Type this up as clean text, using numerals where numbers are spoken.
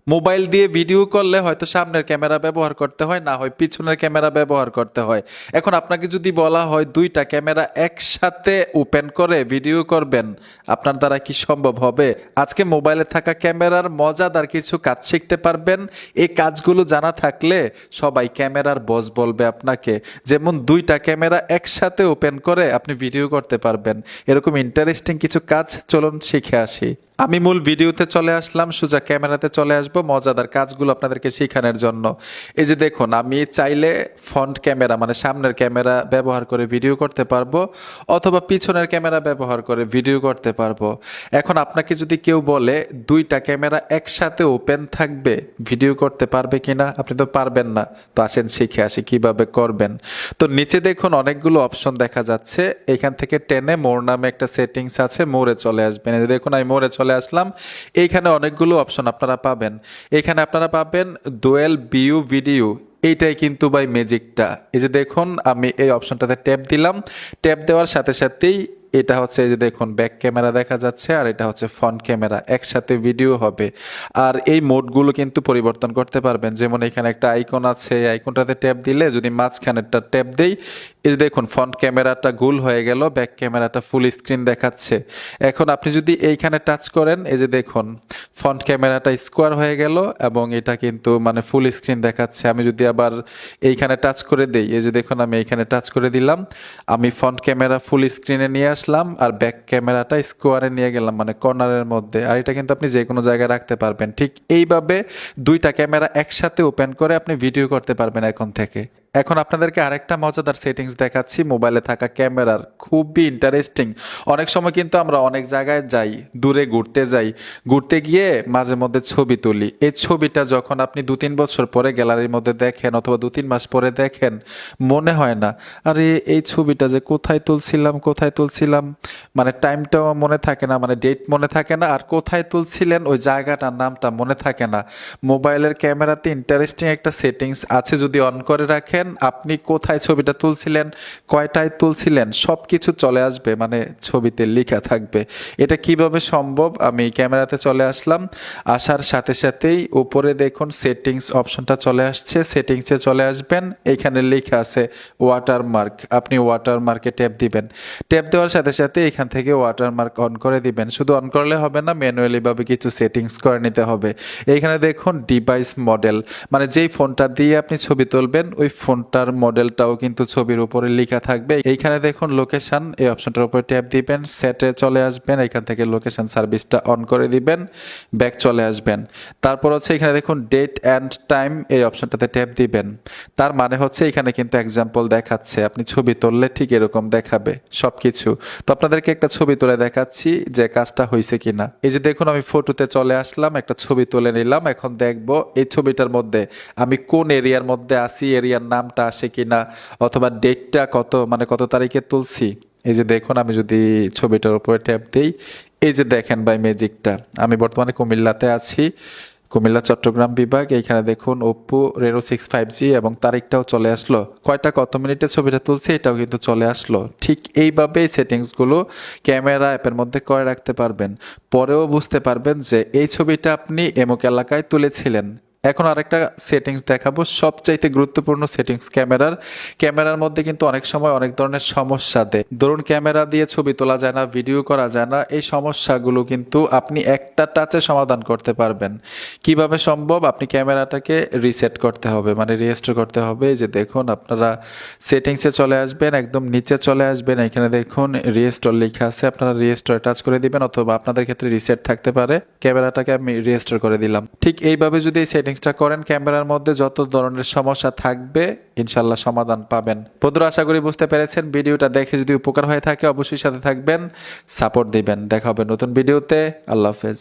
Mobile দিয়ে video করলে হয়তো সামনের ক্যামেরা ব্যবহার করতে হয়, না হয় পিছনের ক্যামেরা ব্যবহার করতে হয়। এখন আপনাকে যদি বলা হয় দুইটা ক্যামেরা একসাথে ওপেন করে ভিডিও করবেন, আপনার দ্বারা কি সম্ভব হবে? আজকে মোবাইলে থাকা ক্যামেরার মজাদার কিছু কাজ শিখতে পারবেন। এই কাজগুলো জানা থাকলে সবাই ক্যামেরার বস বলবে আপনাকে। যেমন দুইটা ক্যামেরা একসাথে ওপেন করে আপনি ভিডিও করতে পারবেন। এরকম ইন্টারেস্টিং কিছু কাজ চলুন শিখে আসি। আমি মূল ভিডিওতে চলে আসলাম, সোজা ক্যামেরাতে চলে আসবো মজাদার কাজগুলো আপনাদেরকে শেখানোর জন্য। এই যে দেখুন, আমি চাইলে ফ্রন্ট ক্যামেরা মানে সামনের ক্যামেরা ব্যবহার করে ভিডিও করতে পারবো, অথবা পিছনের ক্যামেরা ব্যবহার করে ভিডিও করতে পারবো। এখন আপনাকে যদি কেউ বলে দুইটা ক্যামেরা একসাথে ওপেন থাকবে, ভিডিও করতে পারবে কিনা? আপনি তো পারবেন না। তো আসেন শিখে আসি কিভাবে করবেন। তো নিচে দেখুন অনেকগুলো অপশন দেখা যাচ্ছে, এখান থেকে টেনে মোর নামে একটা সেটিংস আছে, মোরে চলে আসবেন। এই যে দেখুন আমি মোরে চলে আসলাম। এইখানে অনেকগুলো অপশন আপনারা পাবেন। এখানে আপনারা পাবেন ডুয়েল ভিউ ভিডিও। এইটাই কিন্তু ভাই ম্যাজিকটা। এই যে দেখুন আমি এই অপশনটাতে ট্যাপ দিলাম, ট্যাপ দেওয়ার সাথে সাথেই এটা হচ্ছে, এই যে দেখুন ব্যাক ক্যামেরা দেখা যাচ্ছে, আর এটা হচ্ছে ফ্রন্ট ক্যামেরা, একসাথে ভিডিও হবে। আর এই মোডগুলো কিন্তু পরিবর্তন করতে পারবেন। যেমন এখানে একটা আইকন আছে, এই আইকনটাতে ট্যাপ দিলে যদি মাঝখানেরটা ট্যাপ দেই, এই যে দেখুন ফ্রন্ট ক্যামেরাটা গোল হয়ে গেল, ব্যাক ক্যামেরাটা ফুল স্ক্রিন দেখাচ্ছে। এখন আপনি যদি এইখানে টাচ করেন, এই যে দেখুন ফ্রন্ট ক্যামেরাটা স্কোয়ার হয়ে গেল এবং এটা কিন্তু মানে ফুল স্ক্রিন দেখাচ্ছে। আমি যদি আবার এইখানে টাচ করে দেই, এই যে দেখুন আমি এইখানে টাচ করে দিলাম, আমি ফ্রন্ট ক্যামেরা ফুল স্ক্রিনে নিয়ে আসলাম আর ব্যাক ক্যামেরাটা স্কোয়ারে নিয়ে গেলাম মানে কর্নারের মধ্যে। আর এটা কিন্তু আপনি যে কোনো জায়গায় রাখতে পারবেন। ঠিক এইভাবে দুইটা ক্যামেরা একসাথে ওপেন করে আপনি ভিডিও করতে পারবেন এখন থেকে। এখন আপনাদেরকে আরেকটা মজাদার সেটিংস দেখাচ্ছি মোবাইলে থাকা ক্যামেরার, খুবই ইন্টারেস্টিং। অনেক সময় কিন্তু আমরা অনেক জায়গায় যাই, দূরে ঘুরতে যাই, ঘুরতে গিয়ে মাঝে মধ্যে ছবি তুলি। এই ছবিটা যখন আপনি 2-3 বছর পরে গ্যালারির মধ্যে দেখেন অথবা 2-3 মাস পরে দেখেন, মনে হয় না আরে এই ছবিটা যে কোথায় তুলছিলাম, মানে টাইমটাও মনে থাকে না, মানে ডেট মনে থাকে না, আর কোথায় তুলছিলেন ওই জায়গাটার নামটা মনে থাকে না। মোবাইলের ক্যামেরাতে ইন্টারেস্টিং একটা সেটিংস আছে, যদি অন করে রাখেন আপনি কোথায় ছবিটা তুলছিলেন, কয়টায় তুলছিলেন, সব কিছু চলে আসবে, মানে ছবিতে লেখা থাকবে। এটা কিভাবে সম্ভব? আমি ক্যামেরাতে চলে আসলাম, আসার সাথে সাথেই উপরে দেখুন সেটিংস অপশনটা চলে আসছে, সেটিংসে চলে আসবেন, এখানে লেখা আছে ওয়াটারমার্ক। আপনি ওয়াটারমার্কে ট্যাপ দিবেন, ট্যাপ দেওয়ার সাথে সাথে এখান থেকে ওয়াটারমার্ক অন করে দিবেন। শুধু অন করলে হবে না, ম্যানুয়ালি ভাবে কিছু সেটিংস করে নিতে হবে। এইখানে দেখুন ডিভাইস মডেল, মানে যেই ফোনটা দিয়ে আপনি ছবি তুলবেন ওই ফোনটার মডেলটাও কিন্তু ছবির উপরে লেখা থাকবে। এইখানে দেখুন লোকেশন, এই অপশনটার উপরে ট্যাপ দিবেন, সেটে চলে আসবেন, এখান থেকে লোকেশন সার্ভিসটা অন করে দিবেন, ব্যাক চলে আসবেন। তারপর হচ্ছে এখানে দেখুন ডেট অ্যান্ড টাইম, এই অপশনটাতে ট্যাপ দিবেন। তার মানে হচ্ছে এখানে কিন্তু এক্সাম্পল দেখাচ্ছে, আপনি ছবি তুললে ঠিক এরকম দেখাবে সবকিছু। তো আপনাদেরকে একটা ছবি তুলে দেখাচ্ছি যে কাজটা হয়েছে কিনা। এই যে দেখুন আমি ফটোতে চলে আসলাম, একটা ছবি তুলে নিলাম। এখন দেখব এই ছবিটার মধ্যে আমি কোন এরিয়ার মধ্যে আছি, এরিয়ার নামটা আসে কিনা, অথবা ডেটটা কত, মানে কত তারিখে তুলছি। এই যে দেখুন আমি যদি ছবিটার উপরে ট্যাপ দিই, এই যে দেখেন ভাই ম্যাজিকটা, আমি বর্তমানে কুমিল্লাতে আছি, কুমিল্লা চট্টগ্রাম বিভাগ। এইখানে দেখুন ওপ্পো রেনো 6 5G এবং তারিখটাও চলে আসলো, কয়টা কত মিনিটে ছবিটা তুলছে এটাও কিন্তু চলে আসলো। ঠিক এইভাবেই সেটিংসগুলো ক্যামেরা অ্যাপের মধ্যে করে রাখতে পারবেন। পরেও বুঝতে পারবেন যে এই ছবিটা আপনি এমুক এলাকায় তুলেছিলেন। এখন আরেকটা সেটিংস দেখাবো, সবচাইতে গুরুত্বপূর্ণ সেটিংস ক্যামেরার মধ্যে কিন্তু অনেক সময় অনেক ধরনের সমস্যা দেয়। ধরুন ক্যামেরা দিয়ে ছবি তোলা যায় না, ভিডিও করা যায় না, এই সমস্যাগুলো কিন্তু আপনি একটা টাচে সমাধান করতে পারবেন। কিভাবে সম্ভব? আপনি ক্যামেরাটাকে রিসেট করতে হবে, মানে রিস্টোর করতে হবে। এই যে দেখুন আপনারা সেটিংসে চলে আসবেন, একদম নিচে চলে আসবেন, এখানে দেখুন রিস্টোর লেখা আছে, আপনারা রিস্টোরে টাচ করে দিবেন, অথবা আপনাদের ক্ষেত্রে রিসেট থাকতে পারে। ক্যামেরাটাকে আমি রিস্টোর করে দিলাম। ঠিক এইভাবে যদি এই সেটিংসটা করেন, ক্যামেরার মধ্যে যত ধরনের সমস্যা থাকবে ইনশাল্লাহ সমাধান পাবেন। বন্ধুরা আশা করি বুঝতে পেরেছেন। ভিডিওটা দেখে যদি উপকার হয়ে থাকে অবশ্যই সাথে থাকবেন, সাপোর্ট দিবেন। দেখা হবে নতুন ভিডিওতে। আল্লাহ হাফেজ।